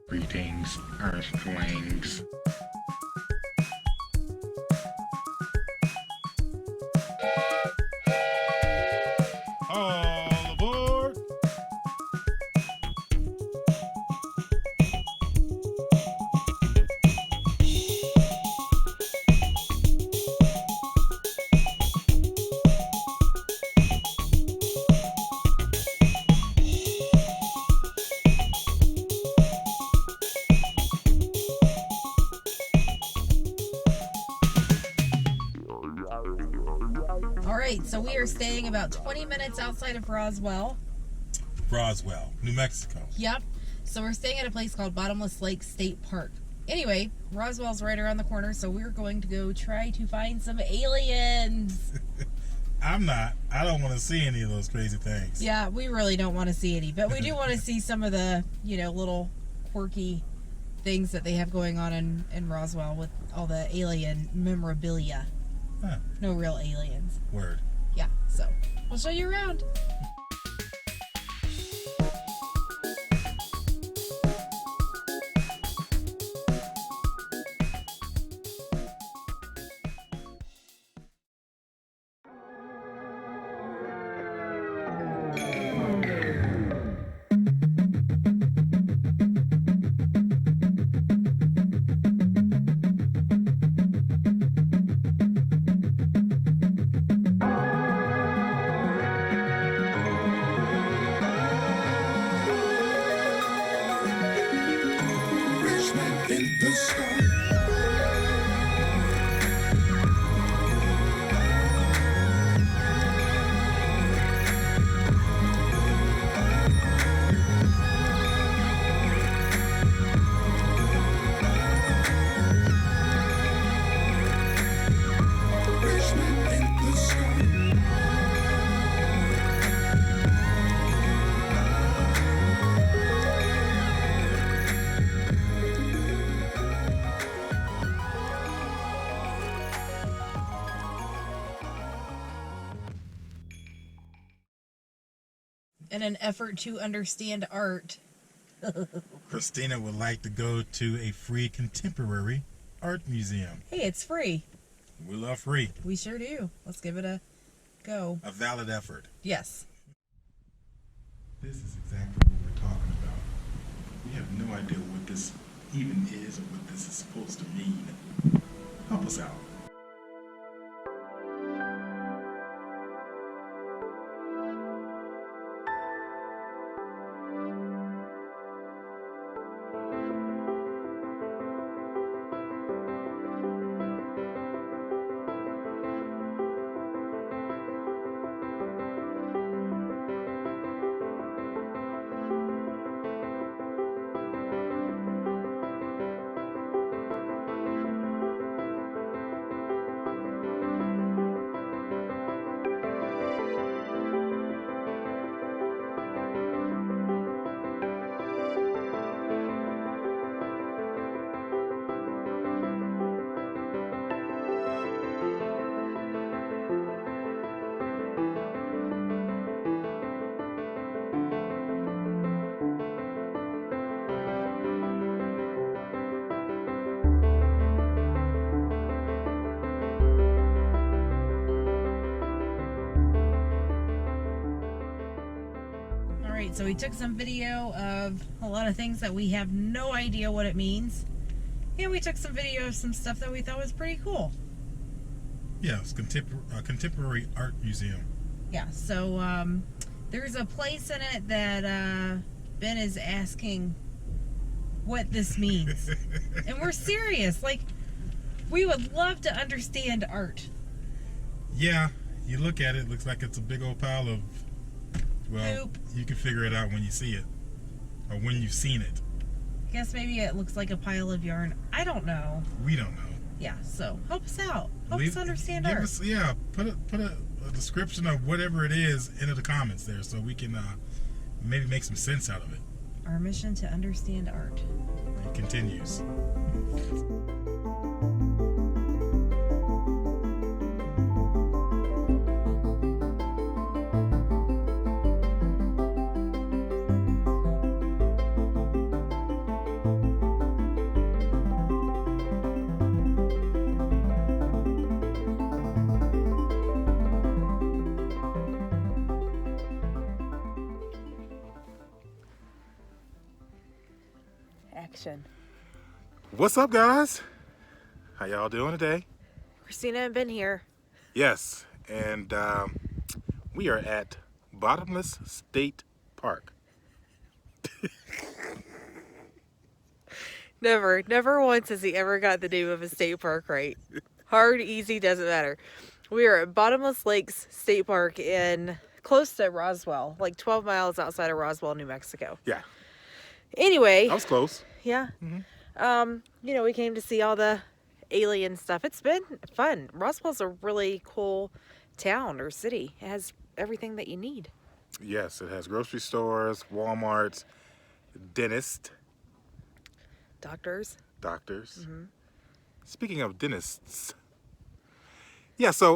Greetings, Earthlings. All aboard! Alright, so we are staying about 20 minutes outside of Roswell. Roswell, New Mexico. Yep. So we're staying at a place called Bottomless Lakes State Park. Anyway, Roswell's right around the corner, so we're going to go try to find some aliens. I'm not. I don't want to see any of those crazy things. Yeah, we really don't want to see any, but we do want to see some of the, little quirky things that they have going on in Roswell with all the alien memorabilia. Huh. No real aliens. Word. Yeah, so we'll show you around. In the sky. Richmond in the sky. In an effort to understand art. Christina would like to go to a free contemporary art museum. Hey, it's free. We love free. We sure do. Let's give it a go. A valid effort. Yes. This is exactly what we're talking about. We have no idea what this even is or what this is supposed to mean. Help us out. Alright, so we took some video of a lot of things that we have no idea what it means. And we took some video of some stuff that we thought was pretty cool. Yeah, it's contemporary art museum. Yeah, so there's a place in it that Ben is asking what this means. And we're serious. Like, we would love to understand art. Yeah, you look at it, it looks like it's a big old pile of, well, Poop. you can figure it out when you see it. Or when you've seen it. I guess maybe it looks like a pile of yarn. I don't know. We don't know. Yeah, so help us out. Help us understand give art. us, yeah, put a description of whatever it is into the comments there so we can maybe make some sense out of it. Our mission to understand art. It continues. Action. What's up, guys? How y'all doing today? Christina and Ben here. Yes, and we are at Bottomless State Park. Never once has he ever got the name of a state park right. Hard, easy, doesn't matter. We are at Bottomless Lakes State Park in close to Roswell, like 12 miles outside of Roswell, New Mexico. Yeah, Anyway, I was close. yeah. We came to see all the alien stuff. It's been fun. Roswell's a really cool town or city. It has everything that you need. Yes, it has grocery stores, Walmarts, dentist, Doctors. doctors. Speaking of dentists, yeah. So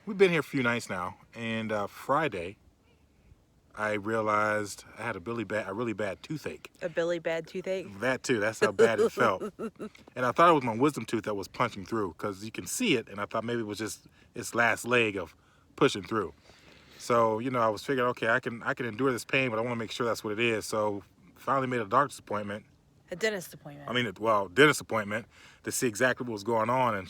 we've been here a few nights now, and Friday, I realized I had a really bad toothache. A Billy bad toothache. That too. That's how bad it felt. And I thought it was my wisdom tooth that was punching through, because you can see it, and I thought maybe it was just its last leg of pushing through. So I was figuring, okay, I can endure this pain, but I want to make sure that's what it is. So finally made a doctor's appointment. A dentist appointment. Dentist appointment to see exactly what was going on, and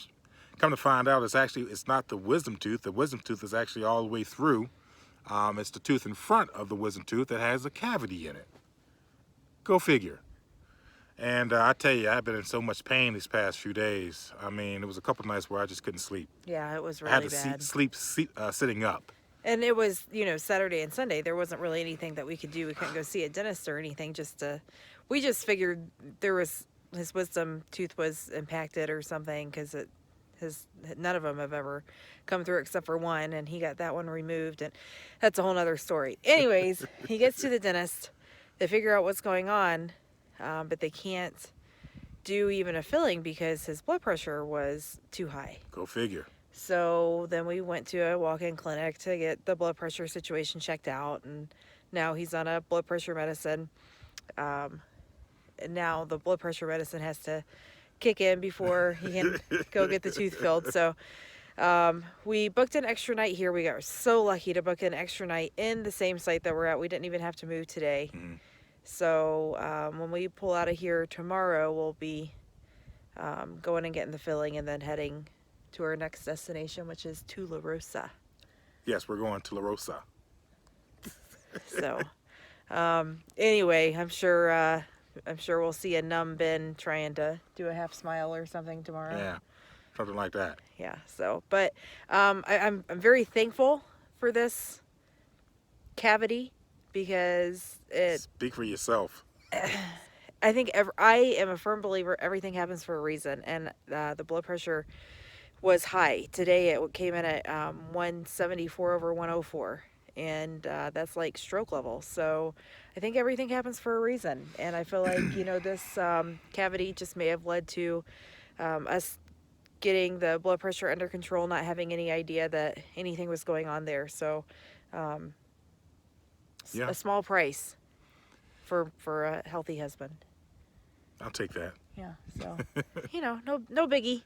come to find out, it's not the wisdom tooth. The wisdom tooth is actually all the way through. It's the tooth in front of the wisdom tooth that has a cavity in it. Go figure. And I tell you, I've been in so much pain these past few days. I mean, there was a couple nights where I just couldn't sleep. Yeah, it was I had really to bad. sleep sitting up. And it was, Saturday and Sunday. There wasn't really anything that we could do. We couldn't go see a dentist or anything. We just figured his wisdom tooth was impacted or something, because none of them have ever come through except for one, and he got that one removed, and that's a whole nother story. Anyways, he gets to the dentist. They figure out what's going on, but they can't do even a filling because his blood pressure was too high. Go figure. So then we went to a walk-in clinic to get the blood pressure situation checked out, and now he's on a blood pressure medicine. And now the blood pressure medicine has to kick in before he can go get the tooth filled. So we booked an extra night here. We got so lucky to book an extra night in the same site that we're at. We didn't even have to move today. So when we pull out of here tomorrow, we'll be going and getting the filling and then heading to our next destination, which is Tularosa. Yes, we're going to La Rosa. So anyway, I'm sure we'll see a numb Ben trying to do a half smile or something tomorrow. Yeah, something like that. Yeah. So, but I'm very thankful for this cavity, because Speak for yourself. I think I am a firm believer everything happens for a reason, and the blood pressure was high today. It came in at 174 over 104. And that's like stroke level. So I think everything happens for a reason. And I feel like, this cavity just may have led to us getting the blood pressure under control, not having any idea that anything was going on there. So Yeah. a small price for a healthy husband. I'll take that. Yeah. So, no biggie.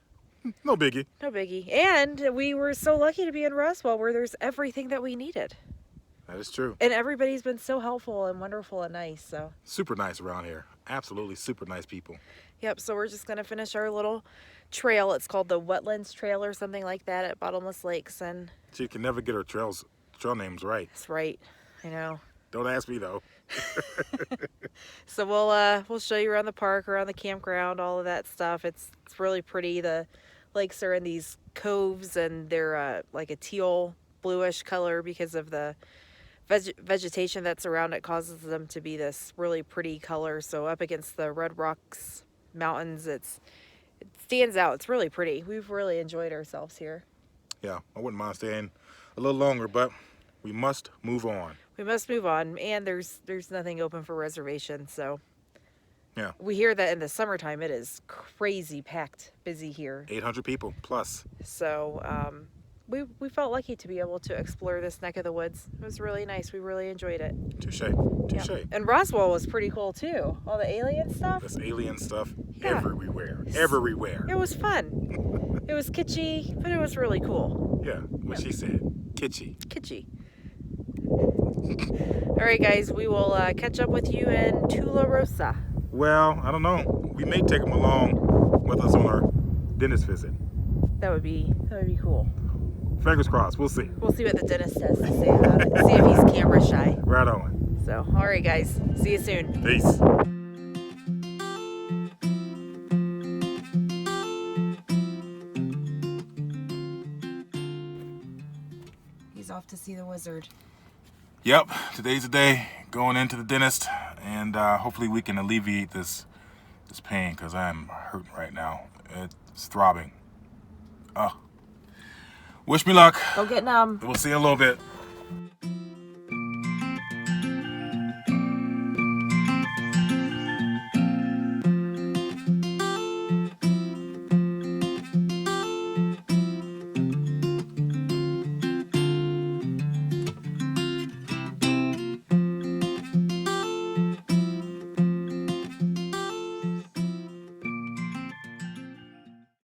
No biggie. No biggie. And we were so lucky to be in Roswell, where there's everything that we needed. That is true. And everybody's been so helpful and wonderful and nice. So Super nice around here. Absolutely super nice people. yep. So we're just gonna finish our little trail. It's called the Wetlands Trail or something like that at Bottomless Lakes, and She can never get her trail names right. it's right. I know. Don't ask me though. So we'll show you around the park, around the campground, all of that stuff. It's really pretty. The lakes are in these coves, and they're like a teal bluish color because of the vegetation that's around it causes them to be this really pretty color. So up against the Red Rocks mountains, it stands out. It's really pretty. We've really enjoyed ourselves here. Yeah, I wouldn't mind staying a little longer, but we must move on. We must move on, and there's nothing open for reservations. So Yeah. we hear that in the summertime it is crazy packed, busy here. 800 people plus. So we felt lucky to be able to explore this neck of the woods. It was really nice. We really enjoyed it. Touche. Yeah. Touche. And Roswell was pretty cool too. All the alien stuff. There's alien stuff Yeah. everywhere. Everywhere. It was fun. It was kitschy, but it was really cool. Yeah, what she said. Kitschy. Kitschy. All right, guys, we will catch up with you in Tularosa. Well, I don't know. We may take him along with us on our dentist visit. That would be cool. Fingers crossed. We'll see. We'll see what the dentist has to say about it. See if he's camera shy. Right on. So, all right, guys. See you soon. Peace. He's off to see the wizard. Yep, today's the day, going into the dentist, and hopefully we can alleviate this pain, because I'm hurting right now. It's throbbing. Wish me luck. Go get numb. We'll see you in a little bit.